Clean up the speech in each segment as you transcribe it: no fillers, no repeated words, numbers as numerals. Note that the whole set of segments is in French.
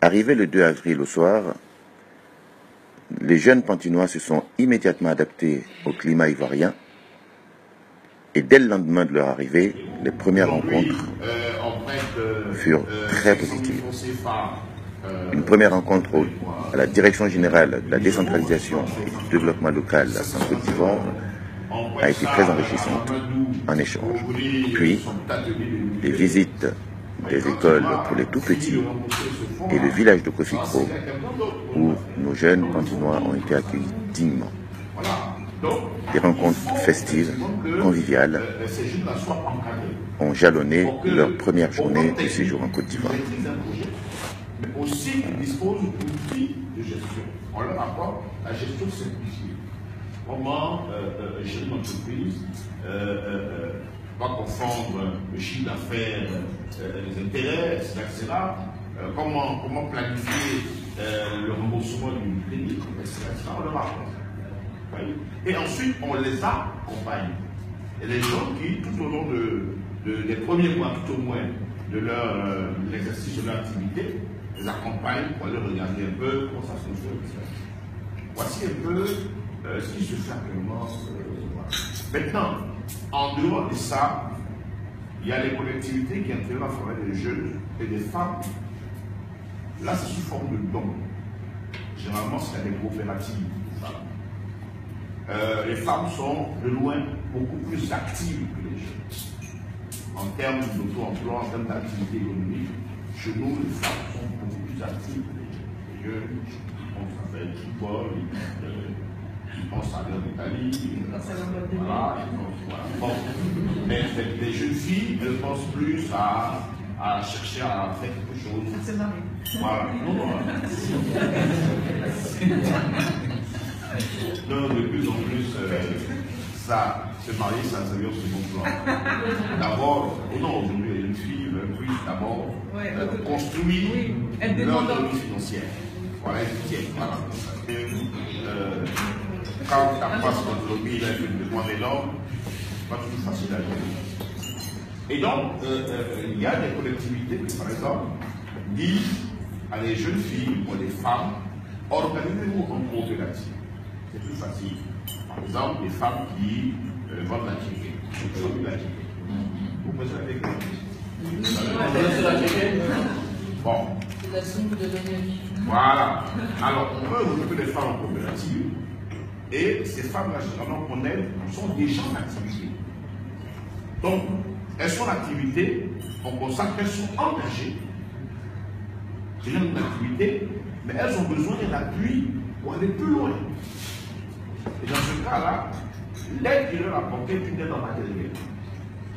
Arrivé le 2 avril au soir, les jeunes Pantinois se sont immédiatement adaptés au climat ivoirien et dès le lendemain de leur arrivée, les premières rencontres furent très positives. Une première rencontre à la Direction générale de la décentralisation et du développement local en Côte d'Ivoire a été très enrichissante en échange. Puis, les visites des écoles pour les tout-petits et le village de Kofikro, où nos jeunes Pantinois ont été accueillis dignement. Des rencontres festives, conviviales, ont jalonné leur première journée de séjour en Côte d'Ivoire. Mais aussi, ils disposent d'outils de gestion. On leur apporte la gestion simplifiée. Comment gérer une entreprise, pas confondre le chiffre d'affaires, les intérêts, etc. Comment planifier le remboursement du crédit, etc. On leur apporte. Et ensuite, on les accompagne. Et les gens qui, tout au long des premiers mois, tout au moins, de l'exercice de leur activité, les accompagnent pour aller regarder un peu comment ça se fait. Voici un peu ce qui se fait actuellement. Maintenant, en dehors de ça, il y a les collectivités qui interviennent en faveur des jeunes et des femmes. Là, c'est sous forme de dons. Généralement, c'est des coopératives. Les femmes sont de loin beaucoup plus actives que les jeunes. En termes d'auto-emploi, en termes d'activité économique, chez nous, les femmes sont beaucoup plus actives que les jeunes. On travaille du bol, ils pensent à l'Italie. Voilà, bon. Mais les jeunes filles, elles pensent plus à chercher à faire quelque chose. Voilà. Non, de plus en plus, ça, se marier, ça se vient au second plan. D'abord, aujourd'hui, les jeunes filles veulent plus d'abord construire leur autonomie financière. Voilà, voilà. Quand tu n'as pas cette autonomie, là, tu te demandes énorme, c'est pas toujours facile à gérer. Et donc, il y a des collectivités qui, par exemple, disent à les jeunes filles ou à les femmes, organisez-vous en coopérative. C'est plus facile. Par exemple, les femmes qui vendent la chicken. Vous pouvez la chicken. Bon. Voilà. Alors, on peut regrouper les femmes en coopérative et ces femmes-là, généralement, qu'on aide, sont déjà en activité. Donc, elles sont en activité, on constate qu'elles sont engagées. C'est une activité, mais elles ont besoin d'un appui pour aller plus loin. Et dans ce cas-là, l'aide qui leur apporte est une aide en matériel.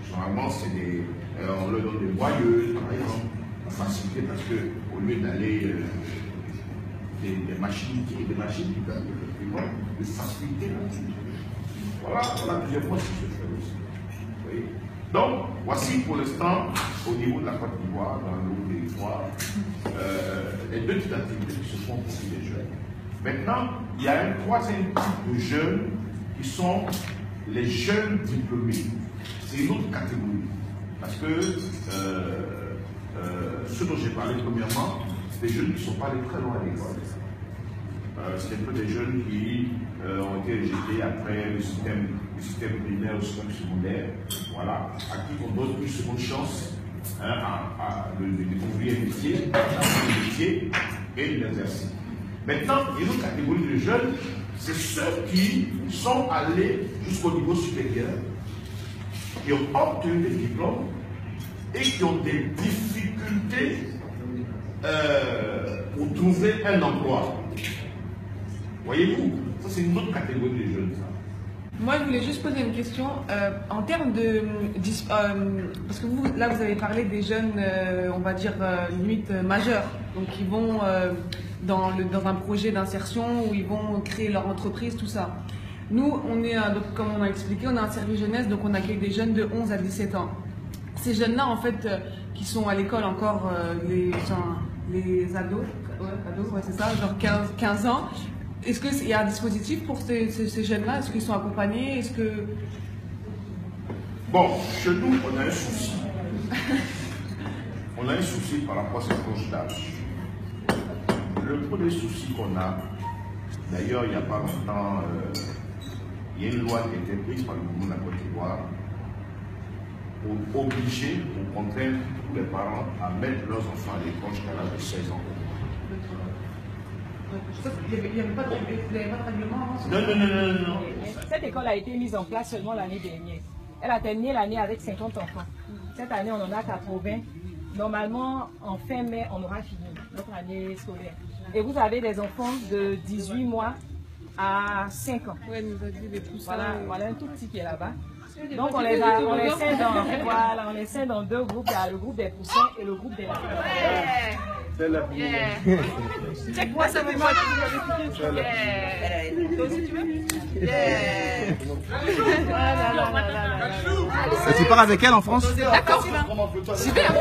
Généralement, on leur donne des broyeuses, par exemple, pour faciliter, parce qu'au lieu d'aller des machines qui peuvent effectivement de faciliter l'activité. Voilà plusieurs fois ce qui se fait aussi. Oui. Donc, voici pour l'instant, au niveau de la Côte d'Ivoire, dans le territoire, les deux types d'activités qui se font pour les jeunes. Maintenant, il y a un troisième type de jeunes qui sont les jeunes diplômés. C'est une autre catégorie. Parce que ceux dont j'ai parlé premièrement, c'est des jeunes qui ne sont pas allés très loin à l'école. C'est un peu des jeunes qui ont été rejetés après le système primaire ou le système secondaire. Voilà, à qui on donne une seconde chance de découvrir un métier et de l'exercer. Maintenant, il y a une autre catégorie de jeunes, c'est ceux qui sont allés jusqu'au niveau supérieur, qui ont obtenu des diplômes et qui ont des difficultés pour trouver un emploi. Voyez-vous, ça c'est une autre catégorie de jeunes. Ça. Moi, je voulais juste poser une question. En termes de... parce que vous, là, vous avez parlé des jeunes, on va dire, limite majeurs, donc qui vont dans un projet d'insertion où ils vont créer leur entreprise, tout ça. Nous, on est, donc, comme on a expliqué, on a un service jeunesse, donc on accueille des jeunes de 11 à 17 ans. Ces jeunes-là, en fait, qui sont à l'école encore, les ados, ouais, c'est ça, genre 15 ans. Est-ce qu'il y a un dispositif pour ces jeunes-là? Est-ce qu'ils sont accompagnés? Est-ce que... Bon, chez nous, on a un souci. On a un souci par rapport à cette tranche d'âge. Le premier souci qu'on a, d'ailleurs, il n'y a pas longtemps, il y a une loi qui a été prise par le gouvernement de la Côte d'Ivoire pour obliger, pour contraindre tous les parents à mettre leurs enfants à l'école jusqu'à l'âge de 16 ans. Il n'y avait pas de règlement avant ça? Non. Cette école a été mise en place seulement l'année dernière. Elle a terminé l'année avec 50 enfants. Cette année, on en a 80. Normalement, en fin mai, on aura fini notre année scolaire. Et vous avez des enfants de 18 mois à 5 ans. Ouais, nous a dit des poussins. Voilà un tout petit qui est là-bas. Donc on les scinde dans deux groupes. Il y a le groupe des poussins et le groupe des lapins. C'est la vie. Check-moi ça, mais moi, toi aussi, tu veux? Et tu pars avec elle en France? D'accord, super.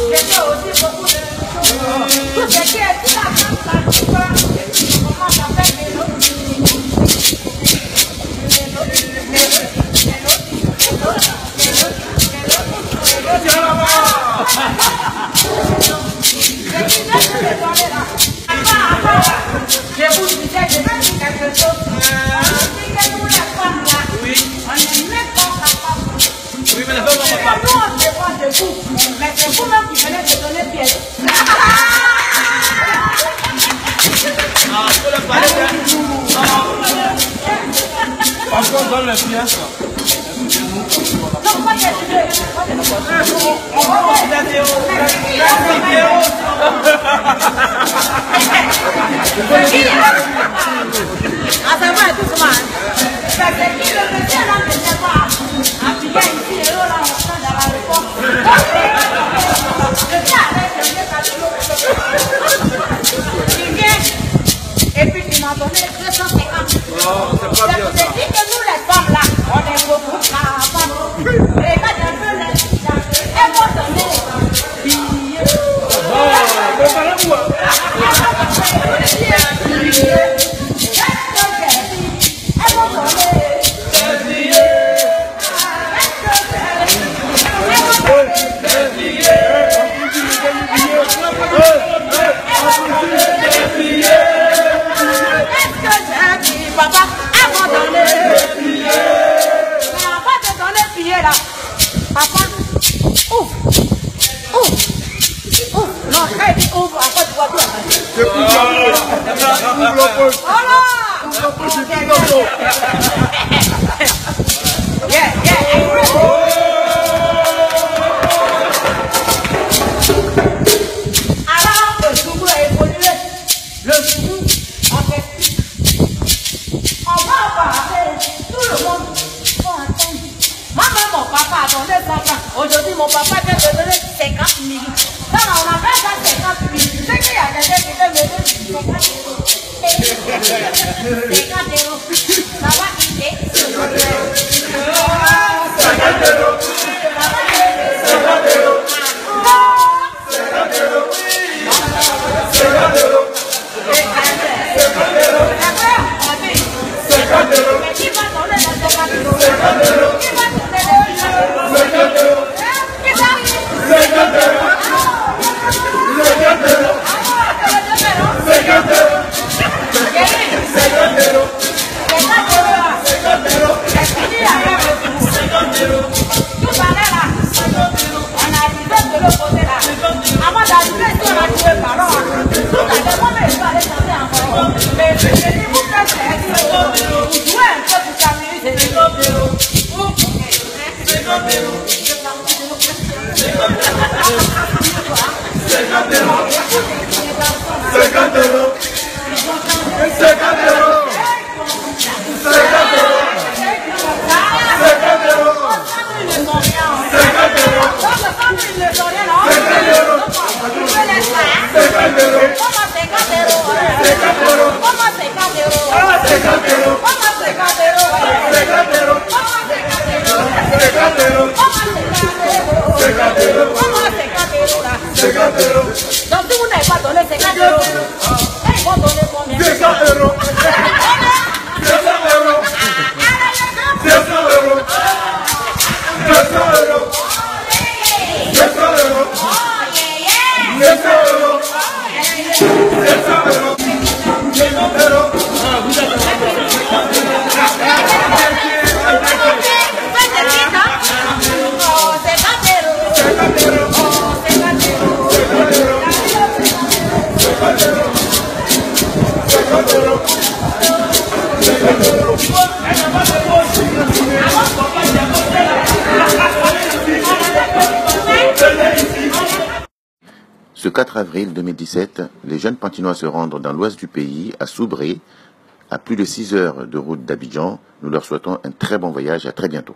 j'ai fait aussi beaucoup de choses. Tout ce qui est sur la France, comment ça fait vélo? Je vous disais, je vais dire quelque chose. On dit que nous, les femmes, là, on est même pas capables. Oui, mais les femmes sont capables. Nous, on se prend de vous, mais c'est vous-même qui venez de donner pièce. Ah, faut le parler bien. Encore dans les pièces. Donc, moi, j'ai dit, On va voir la vidéo. ah, ça va, tout ça. Parce que qui le faisait là, ne sait pas. Appuyer ici, et là, on sent dans la réponse. Je viens avec le vieux cadeau. Il vient, et puis il m'a donné 250. Non, c'est pas bien ça. C'est dit que nous, les femmes, là, on est beaucoup capables. Regarde un peu les filles, là. Elles vont donner des billets. Préparez-vous. Papa, abandonné. On va te donner le billet là. Papa, ouvre. Ouvre. Ouvre. Non, elle dit ouvre. Après, tu vois tout. Voilà. Yeah, yeah. Alors, le Zoubou a évolué. Le Zoubou, en fait, on va parler, tout le monde va attendre. Moi-même, mon papa a donné 100 francs. Aujourd'hui, mon papa vient de donner 50 000. Donc, on a fait ça 50 000. C'est qu'il y a quelqu'un qui veut me donner 50 euros. 50 euros. Ça va quitter. 50 euros. 50 euros. 50 euros. 50 euros. 50 euros. 50 euros. Mais qui va donner les 50 euros? 50 euros. Qui va donner les 50 euros? Qui va? 50 euros. 50 euros. 50 euros. 50 euros. 50 euros. C'est fini avec le 50 euros. Tout à l'heure là, on a arrivé de l'autre côté là. Avant d'arriver, on a trouvé le ballon. Tout à l'heure, moi, je vais aller chanter encore. Mais je dis, vous faites c'est vous jouez un peu pour s'amuser. 50 euros. 50 euros. 50 euros. 50 euros. 50 euros. 50 euros. 50 euros. 50 euros. 50 euros. 50 euros. Comment 50 euros? 50 euros. Comment 50 euros? 50 euros. Comment 50 euros? 50 euros. Comment 50 euros? 50 euros. Comment 50 euros là? 50 euros. Donc si vous n'avez pas donné 50 euros, ils vont donner combien? 200 euros. 200 euros. 200 euros. 200 euros. 200 euros. 200 euros. 200 euros. 200 euros. Ce 4 avril 2017, les jeunes Pantinois se rendent dans l'ouest du pays, à Soubré, à plus de 6 heures de route d'Abidjan. Nous leur souhaitons un très bon voyage et à très bientôt.